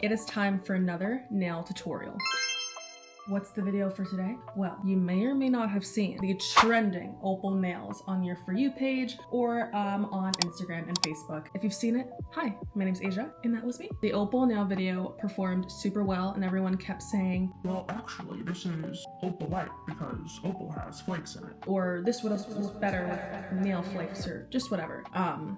It is time for another nail tutorial. What's the video for today? Well, you may or may not have seen the trending Opal nails on your For You page or on Instagram and Facebook. If you've seen it, hi, my name's Asia, and that was me. The Opal nail video performed super well, and everyone kept saying, well, actually, this is Opal White because Opal has flakes in it. Or this would have was better with nail flakes, or just whatever.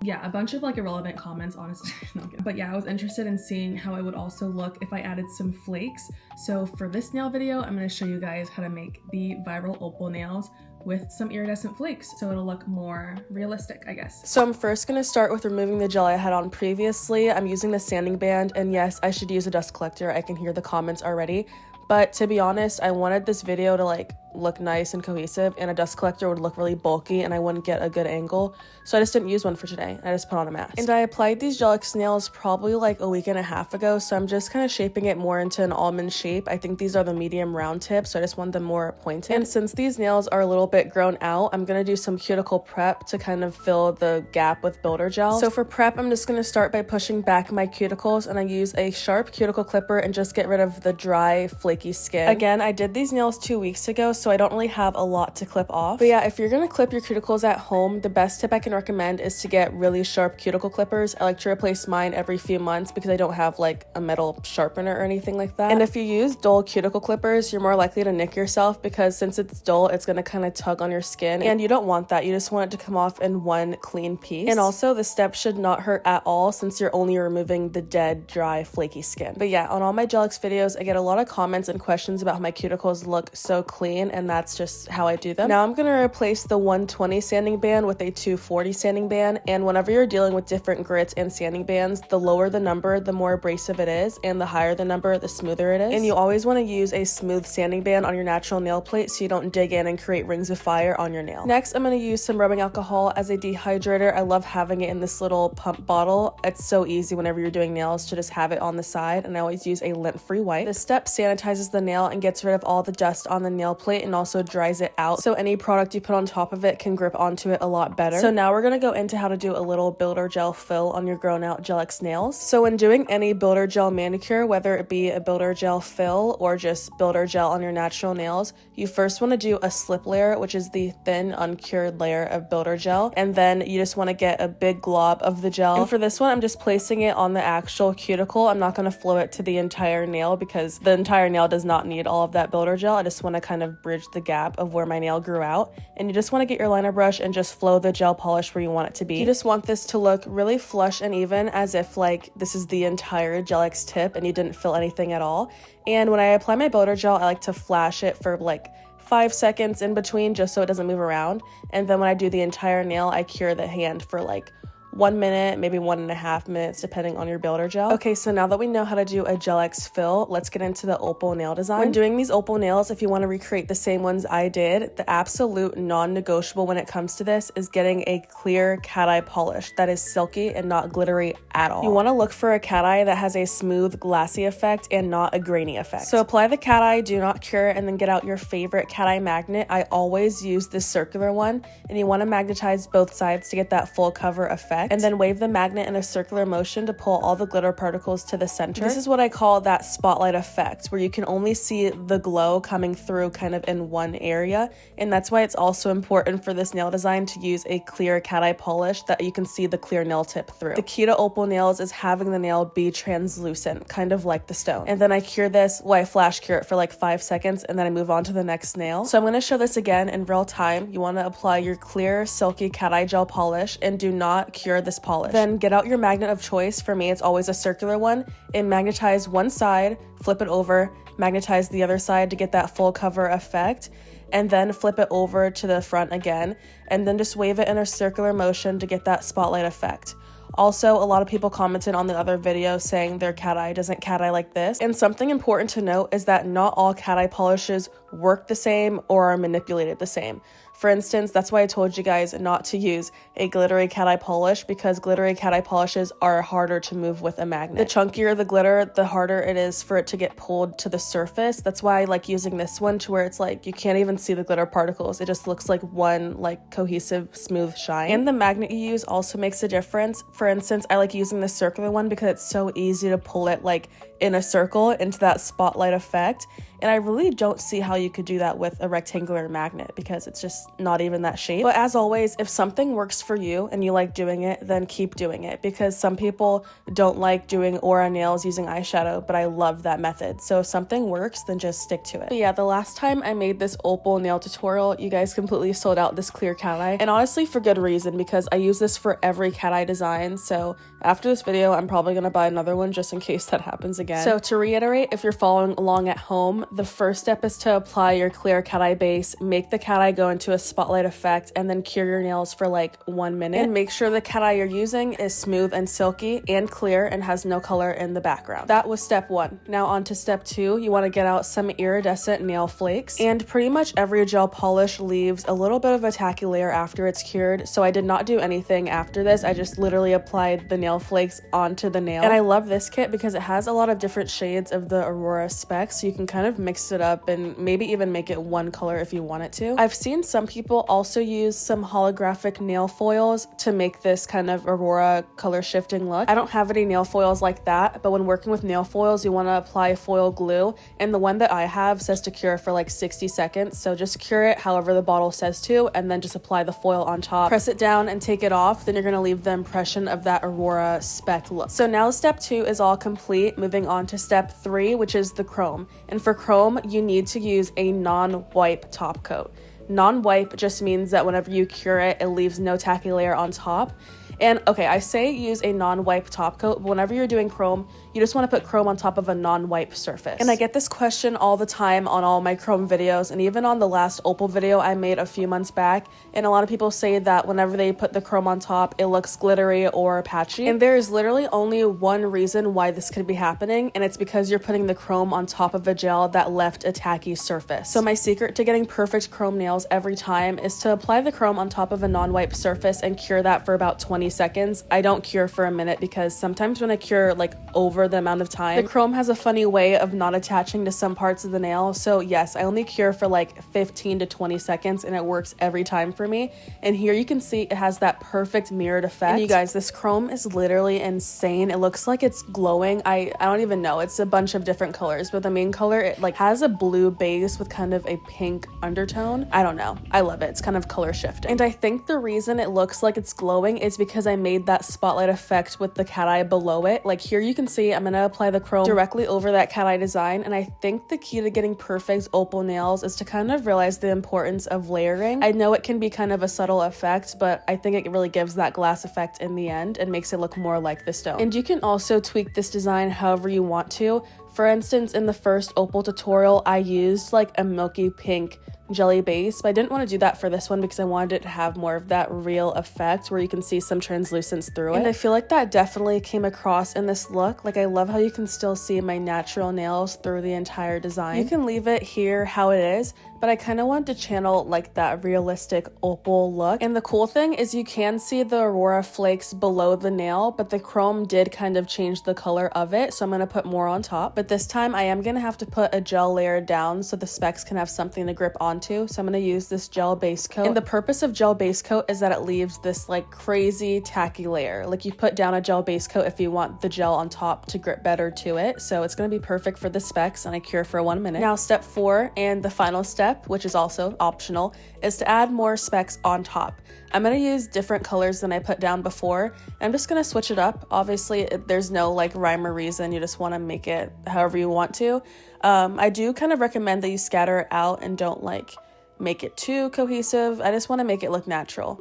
Yeah, a bunch of like irrelevant comments, honestly. No, I'm kidding. But yeah, I was interested in seeing how it would also look if I added some flakes. So for this nail video, I'm going to show you guys how to make the viral Opal nails with some iridescent flakes, so it'll look more realistic, I guess. So I'm first going to start with removing the gel I had on previously. I'm using the sanding band, and yes, I should use a dust collector. I can hear the comments already. But to be honest, I wanted this video to like look nice and cohesive, and a dust collector would look really bulky and I wouldn't get a good angle. So I just didn't use one for today. I just put on a mask. And I applied these Gel-X nails probably like a week and a half ago, so I'm just kind of shaping it more into an almond shape. I think these are the medium round tips, so I just want them more pointed. And since these nails are a little bit grown out, I'm gonna do some cuticle prep to kind of fill the gap with builder gel. So for prep, I'm just gonna start by pushing back my cuticles, and I use a sharp cuticle clipper and just get rid of the dry, flaky skin. Again, I did these nails 2 weeks ago, so I don't really have a lot to clip off. But yeah, if you're gonna clip your cuticles at home, the best tip I can recommend is to get really sharp cuticle clippers. I like to replace mine every few months because I don't have like a metal sharpener or anything like that. And if you use dull cuticle clippers, you're more likely to nick yourself because since it's dull, it's gonna kind of tug on your skin, and you don't want that. You just want it to come off in one clean piece. And also, the step should not hurt at all since you're only removing the dead, dry, flaky skin. But yeah, on all my Gel-X videos, I get a lot of comments and questions about how my cuticles look so clean, and that's just how I do them. Now I'm gonna replace the 120 sanding band with a 240 sanding band, and whenever you're dealing with different grits and sanding bands, the lower the number, the more abrasive it is, and the higher the number, the smoother it is. And you always want to use a smooth sanding band on your natural nail plate so you don't dig in and create rings of fire on your nail. Next, I'm gonna use some rubbing alcohol as a dehydrator. I love having it in this little pump bottle. It's so easy whenever you're doing nails to just have it on the side, and I always use a lint-free wipe. This step sanitizes the nail and gets rid of all the dust on the nail plate, and also dries it out so any product you put on top of it can grip onto it a lot better. So now we're gonna go into how to do a little builder gel fill on your grown out Gel-X nails. So when doing any builder gel manicure, whether it be a builder gel fill or just builder gel on your natural nails, you first want to do a slip layer, which is the thin uncured layer of builder gel, and then you just want to get a big glob of the gel. And for this one, I'm just placing it on the actual cuticle. I'm not going to flow it to the entire nail because the entire nail does not need all of that builder gel. I just want to kind of bridge the gap of where my nail grew out, and you just want to get your liner brush and just flow the gel polish where you want it to be. You just want this to look really flush and even, as if like this is the entire Gel-X tip and you didn't fill anything at all. And when I apply my builder gel, I like to flash it for like 5 seconds in between just so it doesn't move around, and then when I do the entire nail, I cure the hand for like 1 minute, maybe 1.5 minutes, depending on your builder gel. Okay, so now that we know how to do a Gel-X fill, let's get into the Opal nail design. When doing these Opal nails, if you want to recreate the same ones I did, the absolute non-negotiable when it comes to this is getting a clear cat eye polish that is silky and not glittery at all. You want to look for a cat eye that has a smooth, glassy effect and not a grainy effect. So apply the cat eye, do not cure, and then get out your favorite cat eye magnet. I always use this circular one, and you want to magnetize both sides to get that full cover effect. And then wave the magnet in a circular motion to pull all the glitter particles to the center. This is what I call that spotlight effect, where you can only see the glow coming through kind of in one area, and that's why it's also important for this nail design to use a clear cat eye polish that you can see the clear nail tip through. The key to Opal nails is having the nail be translucent, kind of like the stone. And then I cure this, I flash cure it for like 5 seconds, and then I move on to the next nail. So I'm going to show this again in real time. You want to apply your clear, silky cat eye gel polish, and do not cure this polish. Then get out your magnet of choice. For me, it's always a circular one, and magnetize one side, flip it over, magnetize the other side to get that full cover effect, and then flip it over to the front again, and then just wave it in a circular motion to get that spotlight effect. Also, a lot of people commented on the other video saying their cat eye doesn't cat eye like this. And something important to note is that not all cat eye polishes work the same or are manipulated the same. For instance, that's why I told you guys not to use a glittery cat eye polish, because glittery cat eye polishes are harder to move with a magnet. The chunkier the glitter, the harder it is for it to get pulled to the surface. That's why I like using this one, to where it's like you can't even see the glitter particles. It just looks like one like cohesive, smooth shine. And the magnet you use also makes a difference. For instance, I like using the circular one because it's so easy to pull it like in a circle into that spotlight effect. And I really don't see how you could do that with a rectangular magnet because it's just not even that shape. But as always, if something works for you and you like doing it, then keep doing it, because some people don't like doing aura nails using eyeshadow, but I love that method. So if something works, then just stick to it. But yeah, the last time I made this Opal nail tutorial, you guys completely sold out this clear cat eye. And honestly, for good reason, because I use this for every cat eye design. So after this video, I'm probably gonna buy another one just in case that happens again. So to reiterate, if you're following along at home, the first step is to apply your clear cat eye base, make the cat eye go into a spotlight effect, and then cure your nails for like 1 minute. And make sure the cat eye you're using is smooth and silky and clear and has no color in the background. That was step 1. Now on to step 2. You want to get out some iridescent nail flakes, and pretty much every gel polish leaves a little bit of a tacky layer after it's cured, so I did not do anything after this. I just literally applied the nail flakes onto the nail. And I love this kit because it has a lot of different shades of the Aurora specs, so you can kind of mix it up and maybe even make it one color if you want it to. I've seen some people also use some holographic nail foils to make this kind of Aurora color shifting look. I don't have any nail foils like that, but when working with nail foils, you want to apply foil glue, and the one that I have says to cure for like 60 seconds, so just cure it however the bottle says to, and then just apply the foil on top, press it down and take it off. Then you're going to leave the impression of that Aurora spec look. So now step 2 is all complete. Moving on to step 3, which is the chrome. And for chrome, you need to use a non-wipe top coat. Non-wipe just means that whenever you cure it, it leaves no tacky layer on top. And okay, I say use a non-wipe top coat, but whenever you're doing chrome, you just want to put chrome on top of a non-wipe surface. And I get this question all the time on all my chrome videos, and even on the last Opal video I made a few months back, and a lot of people say that whenever they put the chrome on top, it looks glittery or patchy. And there is literally only one reason why this could be happening, and it's because you're putting the chrome on top of a gel that left a tacky surface. So my secret to getting perfect chrome nails every time is to apply the chrome on top of a non-wipe surface and cure that for about 20 seconds. I don't cure for a minute because sometimes when I cure like over the amount of time, the chrome has a funny way of not attaching to some parts of the nail. So yes, I only cure for like 15 to 20 seconds and it works every time for me. And here you can see it has that perfect mirrored effect. And you guys, this chrome is literally insane. It looks like it's glowing. I don't even know. It's a bunch of different colors, but the main color, it like has a blue base with kind of a pink undertone. I don't know. I love it. It's kind of color shifting. And I think the reason it looks like it's glowing is because I made that spotlight effect with the cat eye below it. Like here you can see I'm gonna apply the chrome directly over that cat eye design, and I think the key to getting perfect Opal nails is to kind of realize the importance of layering. I know it can be kind of a subtle effect, but I think it really gives that glass effect in the end and makes it look more like the stone. And you can also tweak this design however you want to. For instance, in the first Opal tutorial, I used like a milky pink jelly base, but I didn't want to do that for this one because I wanted it to have more of that real effect where you can see some translucence through it. And I feel like that definitely came across in this look. Like I love how you can still see my natural nails through the entire design. You can leave it here how it is, but I kind of wanted to channel like that realistic Opal look. And the cool thing is you can see the Aurora flakes below the nail, but the chrome did kind of change the color of it, so I'm going to put more on top. But this time I am going to have to put a gel layer down so the specs can have something to grip onto. So I'm going to use this gel base coat. And the purpose of gel base coat is that it leaves this like crazy tacky layer. Like you put down a gel base coat if you want the gel on top to grip better to it. So it's going to be perfect for the specs, and I cure for 1 minute. Now step 4 and the final step, which is also optional, is to add more specs on top. I'm going to use different colors than I put down before. I'm just going to switch it up. Obviously, there's no like rhyme or reason. You just want to make it however you want to. I do kind of recommend that you scatter it out and don't like make it too cohesive. I just want to make it look natural.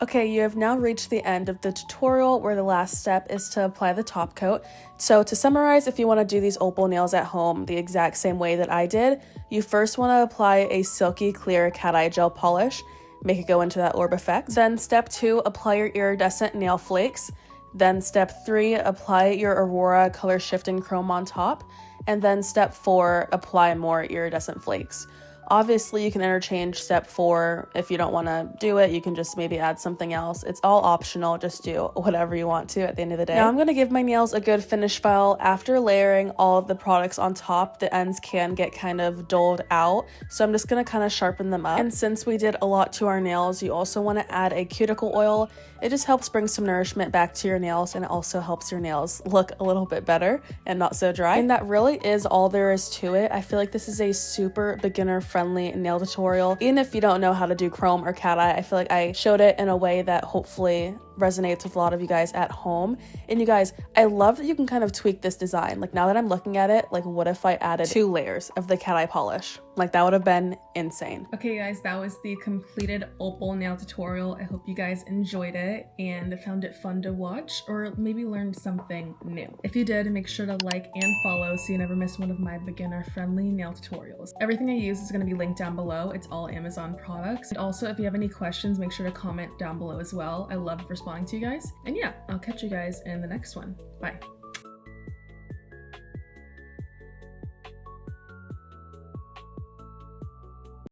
Okay, you have now reached the end of the tutorial where the last step is to apply the top coat. So to summarize, if you want to do these Opal nails at home the exact same way that I did, you first want to apply a silky clear cat eye gel polish, make it go into that orb effect. Then step 2, apply your iridescent nail flakes. Then step 3, apply your Aurora color shifting chrome on top. And then step 4, apply more iridescent flakes. Obviously, you can interchange step 4. If you don't want to do it, you can just maybe add something else. It's all optional. Just do whatever you want to at the end of the day. Now I'm going to give my nails a good finish file. After layering all of the products on top, the ends can get kind of dulled out. So I'm just going to kind of sharpen them up. And since we did a lot to our nails, you also want to add a cuticle oil. It just helps bring some nourishment back to your nails, and it also helps your nails look a little bit better and not so dry. And that really is all there is to it. I feel like this is a super beginner friendly nail tutorial. Even if you don't know how to do chrome or cat eye, I feel like I showed it in a way that hopefully resonates with a lot of you guys at home. And you guys, I love that you can kind of tweak this design. Like, now that I'm looking at it, like, what if I added 2 layers of the cat eye polish? Like, that would have been insane. Okay guys, that was the completed Opal nail tutorial. I hope you guys enjoyed it and found it fun to watch, or maybe learned something new. If you did, make sure to like and follow so you never miss one of my beginner friendly nail tutorials. Everything I use is going to be linked down below. It's all Amazon products. And also, if you have any questions, make sure to comment down below as well. I love responding to you guys. And yeah, I'll catch you guys in the next one. Bye.